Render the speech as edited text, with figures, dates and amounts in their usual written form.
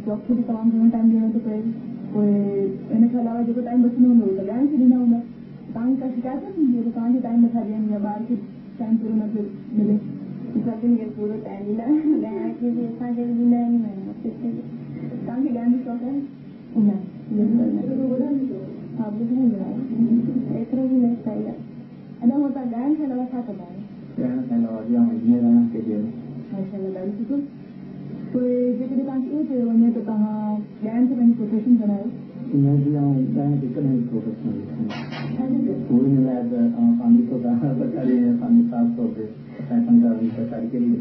job के भी तमाम घणो टाइम ॾियणो थो पए पोइ इन खां अलावा जेको टाइम बचंदो हूंदो उहो त ॻाइण खे ॾींदा हूंदा तव्हांखे का शिकायत न थींदी आहे त तव्हांखे टाइम नथा ॾियनि या ॿार खे टाइम पूरो न पियो मिले सभिनी खे पूरो टाइम ॾींदा ॻाइण खे बि असांखे बि ॾींदा आहिनि तव्हांखे ॻाइण जो शौक़ु आहे न हा ॿुधाईंदो आहे एतिरो बि न सही आहे अञा उहो तव्हां ॻाइण खां अलावा छा कंदा आहियो ॻाइण खां अलावा माशाल्लाह ॾाढो सुठो पोइ जेकॾहिं तव्हांखे इहो चयो वञे त तव्हां ॻाइण खे पंहिंजी प्रोफेशन बनायो पूरी मिलाए त फैमिली को सरकारी फैशन सरकारी के लिए